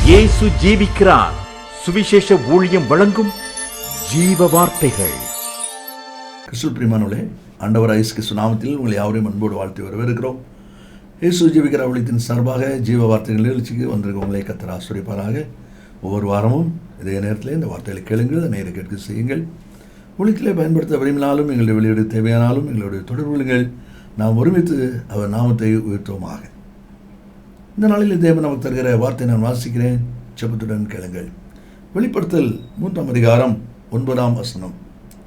இயேசு ஜீவிக்கிறார். சுவிசேஷ ஊழியம் வழங்கும் ஜீவ வார்த்தைகள். கிறிஸ்துவுக்குள் பிரியமானவர்களே, ஆண்டவர் இயேசு கிறிஸ்து நாமத்தில் உங்களை யாவரையும் அன்போடு வாழ்த்து வரவேற்கிறோம். இயேசு ஜீவிக்கிறார் ஊழியத்தின் சார்பாக ஜீவ வார்த்தைகள் நிகழ்ச்சிக்கு வந்திருக்க உங்களை கர்த்தர் ஆசீர்வதிப்பாராக. ஒவ்வொரு வாரமும் இதே நேரத்தில் இந்த வார்த்தைகளை கேளுங்கள், நேர கேட்க செய்யுங்கள். ஊழியத்திலே பயன்படுத்த விரும்பினாலும் எங்களுடைய வெளியீடு தேவையானாலும் எங்களுடைய தொடர்புகள் நாம் ஒருமித்து அவர் நாமத்தை உயர்த்துவோமாக. இந்த நாளில் தேவன் நமக்கு தருகிற வார்த்தை நான் வாசிக்கிறேன், ஜெபத்துடன் கேளுங்கள். வெளிப்படுத்தல் 3ஆம் அதிகாரம் 9ஆம் வசனம்,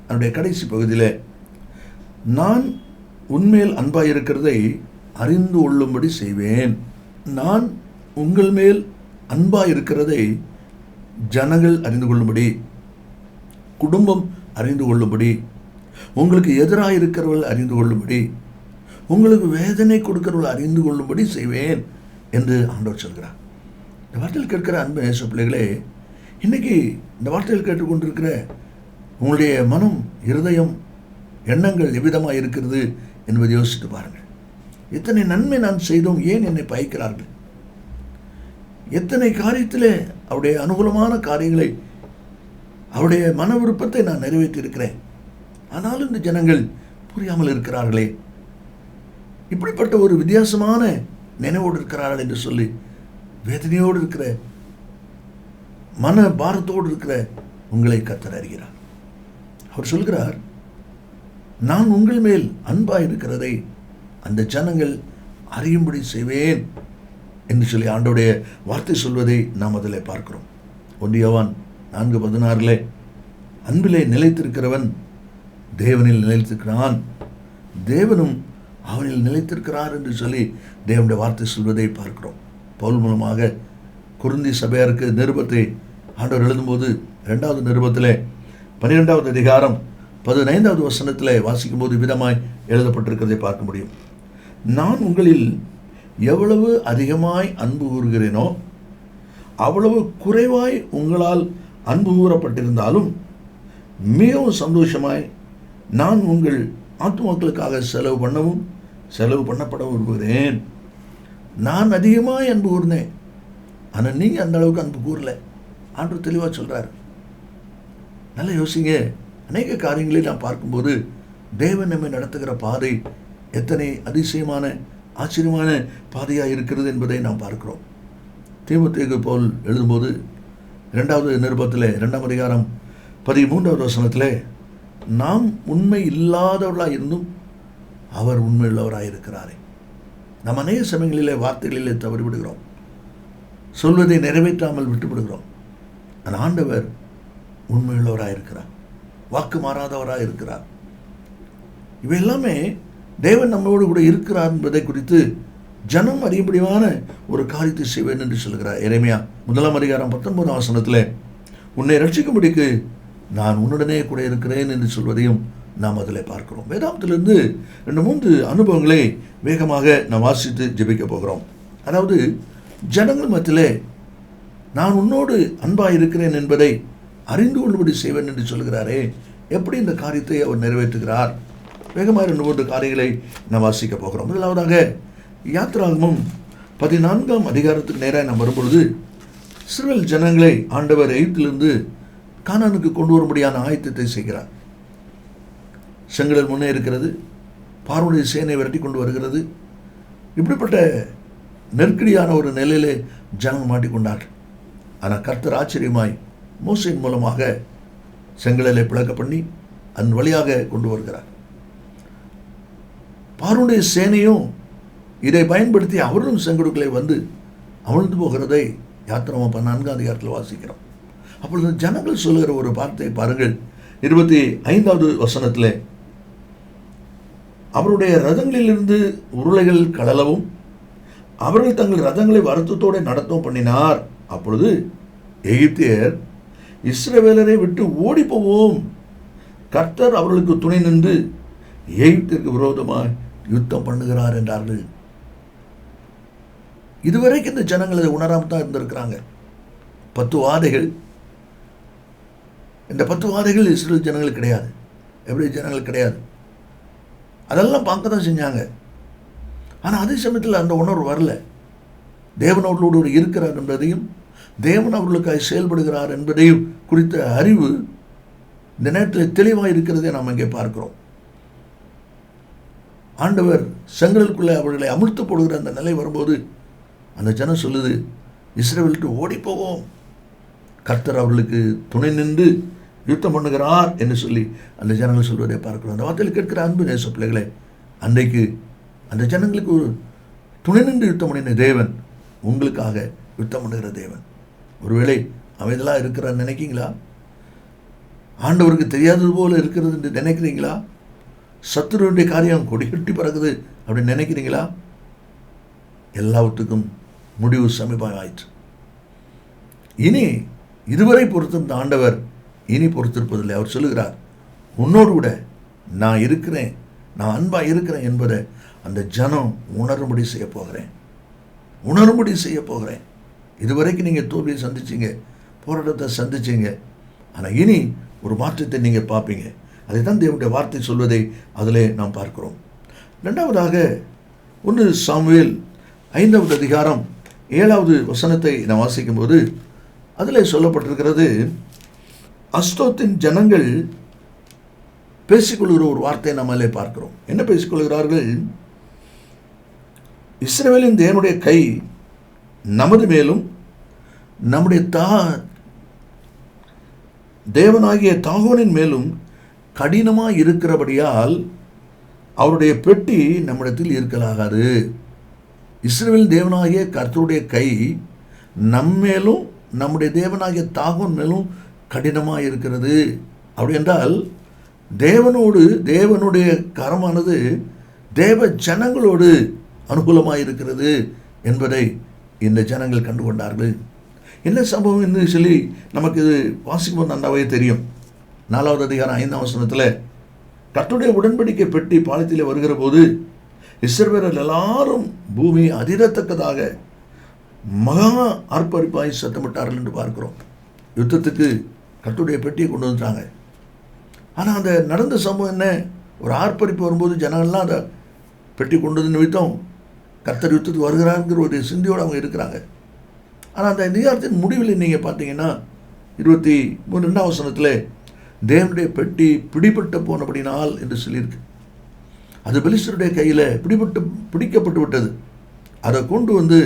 அதனுடைய கடைசி பகுதியில், நான் உன்மேல் அன்பாயிருக்கிறதை அறிந்து கொள்ளும்படி செய்வேன். நான் உங்கள் மேல் அன்பாயிருக்கிறதை ஜனங்கள் அறிந்து கொள்ளும்படி, குடும்பம் அறிந்து கொள்ளும்படி, உங்களுக்கு எதிராக இருக்கிறவர்கள் அறிந்து கொள்ளும்படி, உங்களுக்கு வேதனை கொடுக்கிறவர்கள் அறிந்து கொள்ளும்படி செய்வேன் என்று ஆண்டவர் சொல்கிறார். இந்த வார்த்தையில் கேட்கிற அன்பு நேச பிள்ளைகளே, இன்றைக்கி இந்த வார்த்தையில் கேட்டுக்கொண்டிருக்கிற உங்களுடைய மனம், இருதயம், எண்ணங்கள் எவ்விதமாக இருக்கிறது என்பதை யோசித்து பாருங்கள். எத்தனை நன்மை நான் செய்தோம், ஏன் என்னை பயக்கிறார்கள்? எத்தனை காரியத்தில் அவருடைய அனுகூலமான காரியங்களை, அவருடைய மன விருப்பத்தை நான் நிறைவேற்றியிருக்கிறேன், ஆனாலும் இந்த ஜனங்கள் புரியாமல் இருக்கிறார்களே, இப்படிப்பட்ட ஒரு வித்தியாசமான நினைவோடு இருக்கிறார்கள் என்று சொல்லி வேதனையோடு இருக்கிற, மன பாரத்தோடு இருக்கிற உங்களை கர்த்தர் அறிகிறார். அவர் சொல்கிறார், நான் உங்கள் மேல் அன்பாக இருக்கிறதை அந்த ஜனங்கள் அறியும்படி செய்வேன் என்று சொல்லி ஆண்டோடைய வார்த்தை சொல்வதை நாம் அதில் பார்க்கிறோம். 1 யோவான் 4:16, அன்பிலே நிலைத்திருக்கிறவன் தேவனில் நிலைத்திருக்கிறான், தேவனும் அவனில் நிலைத்திருக்கிறார் என்று சொல்லி தேவனுடைய வார்த்தை சொல்வதை பார்க்கிறோம். பவுல் மூலமாக கொரிந்தி சபையாருக்கு நிருபத்தை ஆண்டவர் எழுதும்போது 2வது நிருபத்தில் 12வது அதிகாரம் 15வது வசனத்தில் வாசிக்கும்போது விதமாய் எழுதப்பட்டிருக்கிறதை பார்க்க முடியும். நான் உங்களில் எவ்வளவு அதிகமாய் அன்பு கூறுகிறேனோ அவ்வளவு குறைவாய் உங்களால் அன்பு கூறப்பட்டிருந்தாலும் மிகவும் சந்தோஷமாய் நான் உங்கள் ஆத்துமாக்களுக்காக செலவு பண்ணப்பட விரும்புகிறேன். நான் அதிகமாக அன்பு கூர்ந்தேன், ஆனால் நீங்கள் அந்த அளவுக்கு அன்பு கூறல. ஆண்டவர் தெளிவாக சொல்கிறார். நல்லா யோசிங்க. அநேக காரியங்களை நாம் பார்க்கும்போது தேவன் நம்மை நடத்துகிற பாதை எத்தனை அதிசயமான ஆச்சரியமான பாதையாக இருக்கிறது என்பதை நாம் பார்க்கிறோம். தீமோத்தேயுக்கு பவுல் எழுதும்போது 2வது நிருபத்தில் 2ஆம் அதிகாரம் 13வது வசனத்தில், நாம் உண்மை இல்லாதவர்களாக இருந்தும் அவர் உண்மையுள்ளவராக இருக்கிறாரே. நாம் அநேக சமயங்களிலே வார்த்தைகளிலே தவறிவிடுகிறோம், சொல்வதை நிறைவேற்றாமல் விட்டுவிடுகிறோம். ஆனால் ஆண்டவர் உண்மையுள்ளவராக இருக்கிறார், வாக்கு மாறாதவராக இருக்கிறார். இவை எல்லாமே தேவன் நம்மளோடு கூட இருக்கிறார் என்பதை குறித்து ஜனம் அறியும்படியான ஒரு காரியத்தை செய்வேன் என்று சொல்கிறார். எரேமியா 1ஆம் அதிகாரம் 19ஆம் வசனத்தில், உன்னை ரட்சிக்கும்படிக்கு நான் உன்னுடனே கூட இருக்கிறேன் என்று சொல்வதையும் நாம் அதில் பார்க்கிறோம். வேதாந்தத்திலிருந்து 2-3 அனுபவங்களை வேகமாக நாம் வாசித்து ஜெபிக்க போகிறோம். அதாவது, ஜனங்கள் மத்தியிலே நான் உன்னோடு அன்பாக இருக்கிறேன் என்பதை அறிந்து கொள்ளும்படி செய்வேன் என்று சொல்கிறாரே, எப்படி இந்த காரியத்தை அவர் நிறைவேற்றுகிறார்? வேகமாக 2-3 காரியங்களை நாம் வாசிக்க போகிறோம். முதலாவதாக யாத்திராகமம் 14ஆம் அதிகாரத்துக்கு நேராக நாம் வரும்பொழுது, இஸ்ரவேல் ஜனங்களை ஆண்டவர் எகிப்திலிருந்து கானானுக்கு கொண்டு வரும்படியான ஆயத்தத்தை செய்கிறார். செங்கடல் முன்னே இருக்கிறது, பார்வோனுடைய சேனை விரட்டி கொண்டு வருகிறது. இப்படிப்பட்ட நெருக்கடியான ஒரு நிலையிலே ஜனம் மாட்டிக்கொண்டார். ஆனால் கர்த்தர் ஆச்சரியமாய் மோசேயின் மூலமாக செங்கடலை பிளக்க பண்ணி அதன் வழியாக கொண்டு வருகிறார். பார்வோனுடைய சேனையும் இதை பயன்படுத்தி அவர்களும் செங்கடலுக்குள்ளே வந்து அமிழ்ந்து போகிறதை யாத்திராகமம் 14ஆம் அதிகாரத்தில் வாசிக்கிறோம். அப்பொழுது ஜனங்கள் சொல்லுகிற ஒரு வார்த்தையை பாருங்கள். 25வது வசனத்தில், அவருடைய ரதங்களிலிருந்து உருளைகள் கழலவும் அவர்கள் தங்கள் ரதங்களை வருத்தத்தோடு நடத்தவும் பண்ணினார். அப்பொழுது எகிப்தியர், இஸ்ரவேலரை விட்டு ஓடி போவோம், கர்த்தர் அவர்களுக்கு துணை நின்று எகிப்திற்கு விரோதமாய் யுத்தம் பண்ணுகிறார் என்றார்கள். இதுவரைக்கும் இந்த ஜனங்கள் அதை உணராமல் தான் இருந்திருக்கிறாங்க. 10 வாதைகள், இந்த 10 வாதைகள் இஸ்ரேல் ஜனங்களுக்கு கிடையாது, எப்படி ஜனங்களுக்கு கிடையாது. அதெல்லாம் பார்க்க தான் செஞ்சாங்க. ஆனால் அதே சமயத்தில் அந்த உணர்வு வரல. தேவனோடு இருக்கிறார் என்பதையும் தேவன் அவர்களுக்காய் செயல்படுகிறார் என்பதையும் குறித்த அறிவு இந்த நேரத்தில் தெளிவாக இருக்கிறதை நாம் இங்கே பார்க்கிறோம். ஆண்டவர் செங்கலுக்குள்ளே அவர்களை அமிழ்த்து போடுகிற அந்த நிலை வரும்போது அந்த ஜனம் சொல்லுது, இஸ்ரவேலுக்கு ஓடி போவோம், கர்த்தர் அவர்களுக்கு துணை நின்று யுத்தம் பண்ணுகிறார் என்று சொல்லி அந்த ஜனங்கள் சொல்வதை பார்க்கிறோம். அந்த வார்த்தையில் கேட்கிற அன்பு நேச பிள்ளைகளே, அன்றைக்கு அந்த ஜனங்களுக்கு ஒரு துணை நின்று யுத்தம் பண்ணின தேவன் உங்களுக்காக யுத்தம் பண்ணுகிற தேவன். ஒருவேளை அமைதலாக இருக்கிறார் நினைக்கிறீங்களா? ஆண்டவருக்கு தெரியாதது போல இருக்கிறது என்று நினைக்கிறீங்களா? சத்துருடைய காரியம் கொடிகட்டி பறக்குது அப்படின்னு நினைக்கிறீங்களா? எல்லாவற்றுக்கும் முடிவு சமீபமாயிற்று. இனி இதுவரை பொறுத்திருந்த ஆண்டவர் இனி பொறுத்திருப்பதில்லை. அவர் சொல்லுகிறார், உன்னோடு கூட நான் இருக்கிறேன், நான் அன்பாக இருக்கிறேன் என்பதை அந்த ஜனம் உணரும்படி செய்ய போகிறேன், உணரும்படி செய்ய போகிறேன். இதுவரைக்கும் நீங்கள் தோல்வியை சந்திச்சிங்க, போராட்டத்தை சந்திச்சிங்க. ஆனால் இனி ஒரு மாற்றத்தை நீங்கள் பார்ப்பீங்க. அதை தான் தேவனுடைய வார்த்தை சொல்வதை அதிலே நாம் பார்க்கிறோம். ரெண்டாவதாக 1 சாமுவேல் 5வது அதிகாரம் 7வது வசனத்தை நாம் வாசிக்கும்போது அதில் சொல்லப்பட்டிருக்கிறது, அஸ்தோத்தின் ஜனங்கள் பேசிக்கொள்கிற ஒரு வார்த்தையை நம்மளே பார்க்கிறோம். என்ன பேசிக்கொள்கிறார்கள்? இஸ்ரவேலின் தேவனுடைய கை நமது மேலும் நம்முடைய தேவனாகிய தாகோனின் மேலும் கடினமாக இருக்கிறபடியால் அவருடைய பெட்டி நம்மிடத்தில் இருக்கலாகாது. இஸ்ரவேல் தேவனாகிய கர்த்தருடைய கை நம்மேலும் நம்முடைய தேவனாகிய தாகோன் மேலும் கடினமாக இருக்கிறது. அப்படி என்றால் தேவனுடைய கரமானது தேவ ஜனங்களோடு அனுகூலமாக இருக்கிறது என்பதை இந்த ஜனங்கள் கண்டுகொண்டார்கள். என்ன சம்பவம் என்று சொல்லி நமக்கு இது வாசிக்கும்போது நன்றாவே தெரியும். 4வது அதிகாரம் 5ஆம் வசனத்தில் கர்த்தருடைய உடன்படிக்கை பெட்டி பாளையத்திலே வருகிற போது இஸ்ரவேலர் எல்லாரும் பூமி அதிரத்தக்கதாக மகா ஆர்ப்பரிப்பாய் சத்தமிட்டார்கள் என்று பார்க்கிறோம். யுத்தத்துக்கு கர்த்தருடைய பெட்டியை கொண்டு வந்துட்டாங்க. ஆனால் அந்த நடந்த சம்பவம் என்ன? ஒரு ஆர்ப்பரிப்பு வரும்போது ஜனங்கள்லாம் அந்த பெட்டி கொண்டு வந்து நிமித்தம் கர்த்தர் யுத்தத்துக்கு வருகிறாருங்கிற ஒரு சிந்தியோடு அவங்க இருக்கிறாங்க. ஆனால் அந்த அதிகாரத்தின் முடிவில் நீங்கள் பார்த்தீங்கன்னா 22ஆம் வசனத்தில் தேவனுடைய பெட்டி பிடிபட்டு போனபடினால் என்று சொல்லியிருக்கு. அது பெலிஸ்தருடைய கையில் பிடிக்கப்பட்டு விட்டது. அதை கொண்டு வந்து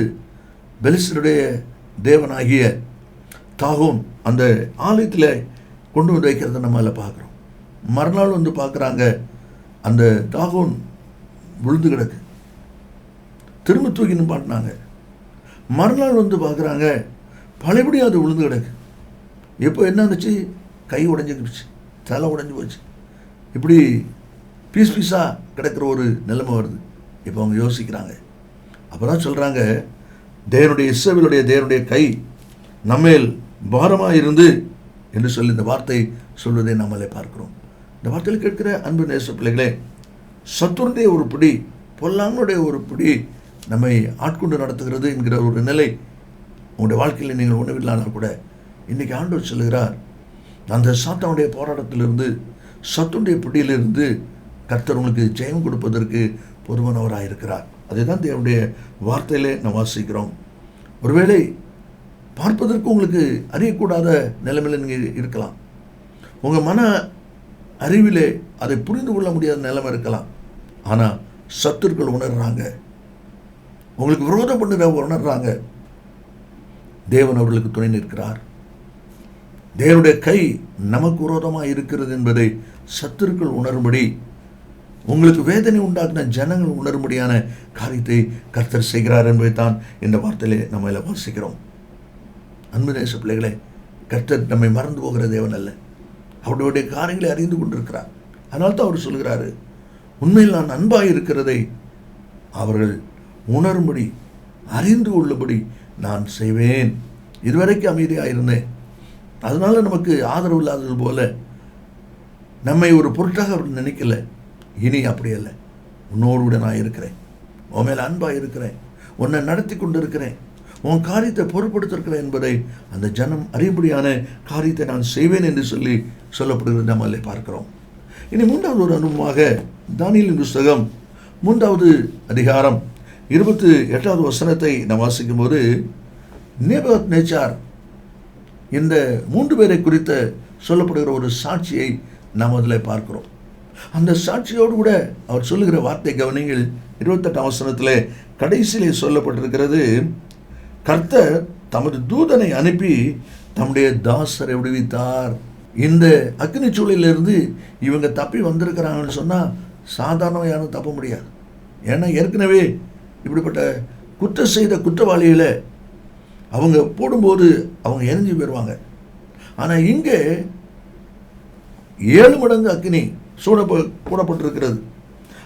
பெலிஸ்தருடைய தேவனாகிய தாகோன் அந்த ஆலயத்தில் கொண்டு வந்து வைக்கிறத நம்ம அதில் பார்க்குறோம். மறுநாள் வந்து பார்க்குறாங்க, அந்த தாகோன் விழுந்து கிடக்கு. திரும்ப தூக்கி நிப்பாட்டினாங்க. மறுநாள் வந்து பார்க்குறாங்க, பழையபடியும் அது விழுந்து கிடக்கு. இப்போ என்ன இருந்துச்சு? கை உடைஞ்சிக்கிடுச்சு, தலை உடைஞ்சி போச்சு. இப்படி பீஸாக கிடக்கிற ஒரு நிலைமை வருது. இப்போ அவங்க யோசிக்கிறாங்க. அப்போ தான் சொல்கிறாங்க, இஸ்ரவேலுடைய தேவனுடைய கை நம்மேல் பாரமாக இருந்து என்று சொல்லி இந்த வார்த்தை சொல்வதை நம்மளே பார்க்கிறோம். இந்த வார்த்தையில் கேட்கிற அன்பு நேச பிள்ளைகளே, சத்துருடைய ஒரு பிடி, பொல்லாங்கனுடைய ஒரு பிடி நம்மை ஆட்கொண்டு நடத்துகிறது என்கிற ஒரு நிலை உங்களுடைய வாழ்க்கையில் நீங்கள் உணவில்லாமல் கூட இன்றைக்கி ஆண்டவர் சொல்லுகிறார், அந்த சாத்தானுடைய போராட்டத்திலிருந்து, சத்துருடைய பிடியிலிருந்து கர்த்தர் உங்களுக்கு ஜெயம் கொடுப்பதற்கு பொறுப்பானவராக இருக்கிறார். அதை தான் தேவனுடைய வார்த்தையிலே நாம் வாசிக்கிறோம். ஒருவேளை பார்ப்பதற்கு உங்களுக்கு அறியக்கூடாத நிலைமையில் நீங்கள் இருக்கலாம். உங்கள் மன அறிவிலே அதை புரிந்து கொள்ள முடியாத நிலைமை இருக்கலாம். ஆனால் சத்துருக்கள் உணர்றாங்க, உங்களுக்கு விரோதம் பண்ணுற உணர்றாங்க. தேவன் அவர்களுக்கு துணை நிற்கிறார். தேவனுடைய கை நமக்கு விரோதமாக இருக்கிறது என்பதை சத்துருக்கள் உணரும்படி, உங்களுக்கு வேதனை உண்டாக்குன ஜனங்கள் உணரும்படியான காரியத்தை கர்த்தர் செய்கிறார் என்பதை தான் இந்த வார்த்தையிலே நம்ம எல்லாம் வாசிக்கிறோம். அன்பு நேச பிள்ளைகளே, கர்த்தர் நம்மை மறந்து போகிற தேவன் அல்ல. அவருடைய காரியங்களை அறிந்து கொண்டிருக்கிறார். அதனால தான் அவர் சொல்கிறாரு, உண்மையில் நான் அன்பாக இருக்கிறதை அவர்கள் உணரும்படி, அறிந்து கொள்ளும்படி நான் செய்வேன். இதுவரைக்கும் அமைதியாக இருந்தேன், அதனால நமக்கு ஆதரவு இல்லாதது போல நம்மை ஒரு பொருட்டாக அவர் நினைக்கல. இனி அப்படி அல்ல, உன்னோடு கூட நான் இருக்கிறேன், உன் மேலே அன்பாக இருக்கிறேன், உன்னை நடத்தி கொண்டு இருக்கிறேன், உன் காரியத்தை பொருட்படுத்திருக்கிறேன் என்பதை அந்த ஜனம் அறியும்படியான காரியத்தை நான் செய்வேன் என்று சொல்லி சொல்லப்படுகிறது நம்மளே பார்க்கிறோம். இனி 3வது ஒரு அனுபவமாக தானியேலின் புஸ்தகம் 3வது அதிகாரம் 28வது வசனத்தை நாம் வாசிக்கும்போது, நேபுகாத்நேச்சார் இந்த 3 பேரை குறித்த சொல்லப்படுகிற ஒரு சாட்சியை நாம் அதில் பார்க்கிறோம். அந்த சாட்சியோடு கூட அவர் சொல்லுகிற வார்த்தை கவனிங்கள். 28 வசனத்திலே கடைசியிலே சொல்லப்பட்டிருக்கிறது, கர்த்தர் தமது தூதனை அனுப்பி தம்முடைய தாசரை விடுவித்தார். இந்த அக்னி சூழலிலிருந்து இவங்க தப்பி வந்திருக்கிறாங்கன்னு சொன்னால் சாதாரண யாரும் தப்ப முடியாது. ஏன்னா ஏற்கனவே இப்படிப்பட்ட குற்றம் செய்த குற்றவாளிகளை அவங்க போடும்போது அவங்க எரிஞ்சு போயிடுவாங்க. ஆனால் இங்கே 7 மடங்கு அக்னி போடப்பட்டிருக்கிறது.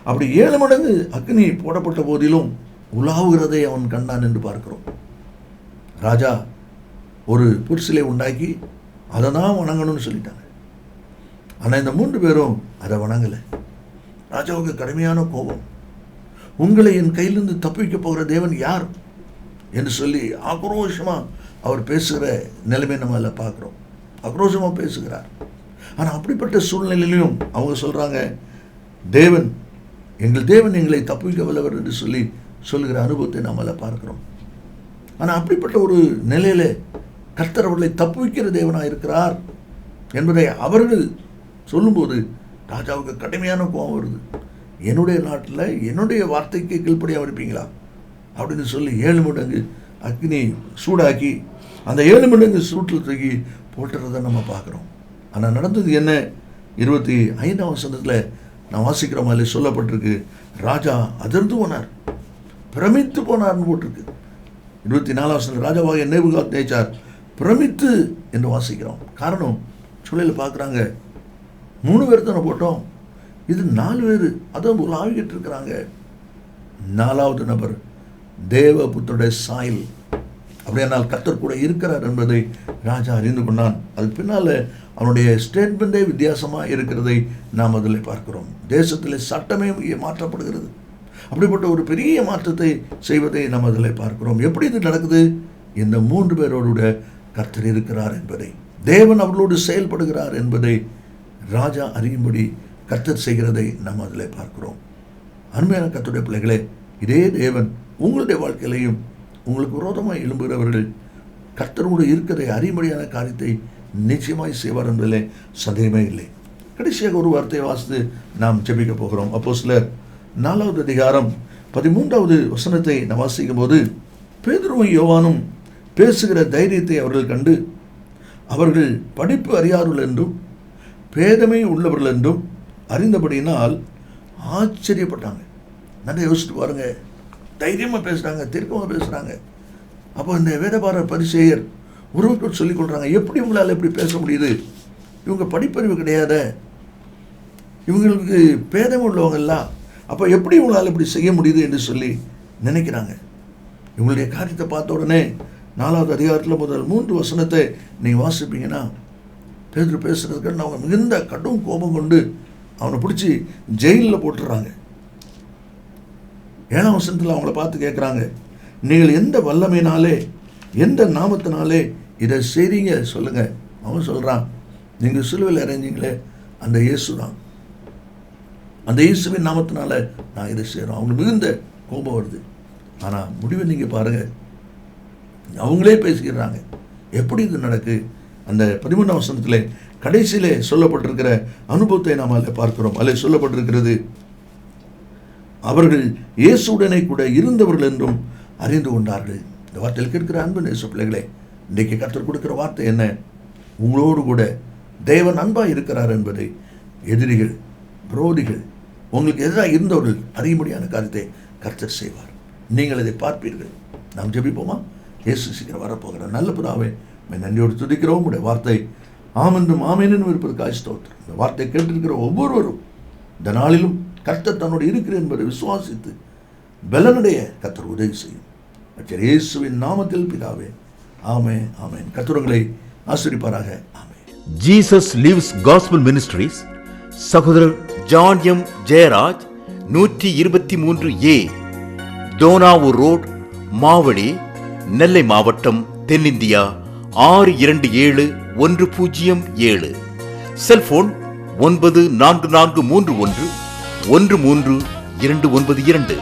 அப்படி 7 மடங்கு அக்னி போடப்பட்ட போதிலும் உலாவுகிறதை அவன் கண்டான் என்று பார்க்கிறோம். ராஜா ஒரு புரிசிலை உண்டாக்கி அதை தான் வணங்கணும்னு சொல்லிட்டாங்க. ஆனால் இந்த 3 பேரும் அதை வணங்கலை. ராஜாவுக்கு கடுமையான கோபம். உங்களை என் கையிலிருந்து தப்பிக்க போகிற தேவன் யார் என்று சொல்லி ஆக்ரோஷமாக அவர் பேசுகிற நிலைமை நம்ம அதில் பார்க்குறோம். ஆக்ரோஷமாக பேசுகிறார். ஆனால் அப்படிப்பட்ட சூழ்நிலையிலும் அவங்க சொல்கிறாங்க, தேவன் எங்கள் தேவன் எங்களை தப்பிக்க வல்லவர் என்று சொல்லி சொல்லுகிற அனுபவத்தை நாம் அதில் பார்க்கிறோம். ஆனால் அப்படிப்பட்ட ஒரு நிலையில் கர்த்தர் அவர்களை தப்புவிக்கிற தேவனாக இருக்கிறார் என்பதை அவர்கள் சொல்லும்போது ராஜாவுக்கு கடுமையான கோபம் வருது. என்னுடைய நாட்டில் என்னுடைய வார்த்தைக்கு கீழ்ப்படியாக இருப்பீங்களா அப்படின்னு சொல்லி 7 மடங்கு அக்னி சூடாக்கி அந்த 7 மடங்கு சூட்டில் தூக்கி போட்டுறதை நம்ம பார்க்குறோம். ஆனால் நடந்தது என்ன? 25 வசனத்தில் நான் வாசிக்கிறோம், அதில் சொல்லப்பட்டிருக்கு, ராஜா அதிர்ந்து போனார், பிரமித்து போனார்னு போட்டிருக்கு. 24 வசனத்தில் ராஜாவாகிய நேபுகாத்நேச்சார் பிரமித்து என்று வாசிக்கிறோம். காரணம், சூழலில் பார்க்குறாங்க, 3 பேர் தானே போட்டோம், இது 4 பேர் அதான் உலாவிக்கிட்டு இருக்கிறாங்க. 4வது நபர் தேவபுத்தருடைய சாயல், அப்படியானால் கர்த்தர் கூட இருக்கிறார் என்பதை ராஜா அறிந்து கொண்டான். அதுக்கு பின்னால் அவனுடைய ஸ்டேட்மெண்ட்டே வித்தியாசமாக இருக்கிறதை நாம் அதில் பார்க்கிறோம். தேசத்தில் சட்டமே மாற்றப்படுகிறது. அப்படிப்பட்ட ஒரு பெரிய மாற்றத்தை செய்வதை நாம் அதில் பார்க்கிறோம். எப்படி இது நடக்குது? இந்த 3 பேரோடு கர்த்தர் இருக்கிறார் என்பதை, தேவன் அவர்களோடு செயல்படுகிறார் என்பதை ராஜா அறியும்படி கர்த்தர் செய்கிறதை நாம் அதில் பார்க்கிறோம். அருமையான கர்த்தருடைய பிள்ளைகளே, இதே தேவன் உங்களுடைய வாழ்க்கையிலையும் உங்களுக்கு விரோதமாக எழும்புகிறவர்கள் கர்த்தரோடு இருக்கிறதை அறியும்படியான காரியத்தை நிச்சயமாய் செய்வார் என்பதிலே சந்தேகமே இல்லை. கடைசியாக ஒரு வார்த்தையை வாசித்து நாம் ஜெபிக்க போகிறோம். அப்போஸ்தலர் 4வது அதிகாரம் 13வது வசனத்தை நாம் வாசிக்கும் போது, பேதுருவும் யோவானும் பேசுகிற தைரியத்தை அவர்கள் கண்டு அவர்கள் படிப்பு அறியாதவர்கள் என்றும் பேதமை உள்ளவர்கள் என்றும் அறிந்தபடியினால் ஆச்சரியப்பட்டாங்க. நல்லா யோசிச்சு பாருங்க, தைரியமாக பேசுகிறாங்க, தீர்க்கமாக பேசுகிறாங்க. அப்போ இந்த வேதபார பரிசேயர் ஒருவருக்கு சொல்லிக் கொள்கிறாங்க, எப்படி உங்களால் எப்படி பேச முடியுது? இவங்க படிப்பறிவு கிடையாத, இவங்களுக்கு பேதமை உள்ளவங்கள்லாம், அப்போ எப்படி உங்களால் இப்படி செய்ய முடியுது என்று சொல்லி நினைக்கிறாங்க. இவங்களுடைய காரியத்தை பார்த்த உடனே 4வது அதிகாரத்தில் முதல் 3 வசனத்தை நீங்கள் வாசிப்பீங்கன்னா, பேதுரு பேசுகிறதுக்கு அவங்க மிகுந்த கடும் கோபம் கொண்டு அவனை பிடிச்சி ஜெயிலில் போட்டுடுறாங்க. 7ஆம் வசனத்தில் அவங்கள பார்த்து கேட்குறாங்க, நீங்கள் எந்த வல்லமையினாலே எந்த நாமத்தினாலே இதை செய்றீங்க சொல்லுங்க. அவன் சொல்கிறான், நீங்கள் சிலுவையில் இறங்கிங்களே அந்த இயேசு தான், அந்த இயேசுவின் நாமத்தினால நான் இதை செய்கிறோம். அவங்களுக்கு மிகுந்த கோபம் வருது. ஆனால் முடிவை நீங்கள் பாருங்கள், அவங்களே பேசிக்கிறாங்க. எப்படி இது நடக்கு? அந்த 13ஆம் வசனத்திலே கடைசியிலே சொல்லப்பட்டிருக்கிற அனுபவத்தை நாம் அதில் பார்க்கிறோம். அதில் சொல்லப்பட்டிருக்கிறது, அவர்கள் இயேசுடனே கூட இருந்தவர்கள் என்றும் அறிந்து கொண்டார்கள். இந்த வார்த்தையில் கேட்கிற அன்பு நேச பிள்ளைகளே, இன்றைக்கு கர்த்தர் கொடுக்கிற வார்த்தை என்ன? உங்களோடு கூட தேவன் அன்பாக இருக்கிறார் என்பதை எதிரிகள், விரோதிகள், உங்களுக்கு எதிராக இருந்தவர்கள் அறியும்படியான காரியத்தை கர்த்தர் செய்வார். நீங்கள் அதை பார்ப்பீர்கள். நாம் ஜெபிப்போமா? இயேசு சீக்கிரம் வரப்போகிற நல்ல பிதாவே, நன்றியோடு துதிக்கிறோம். உடைய வார்த்தை ஆமென்றும் ஆமென்னும் இருப்பதற்காக ஸ்தோத்திரம். இந்த வார்த்தை கேட்டிருக்கிற ஒவ்வொருவரும் இந்த நாளிலும் கர்த்தர் தன்னோடு இருக்கிறேன் என்பதை விசுவாசித்து பலனுடைய கர்த்தர் உதவி செய்யும். இயேசுவின் நாமத்தில் பிதாவே, ஆமென் ஆமென். கர்த்தர் உங்களை ஆசீர்வதிப்பாராக. Amen. Jesus lives gospel ministries, சகோதரர் John M Jeyaraj, 123A Dohnavur road, Mavadi, Nellai மாவட்டம், தென்னிந்தியா 627107. செல்போன் 9443113292.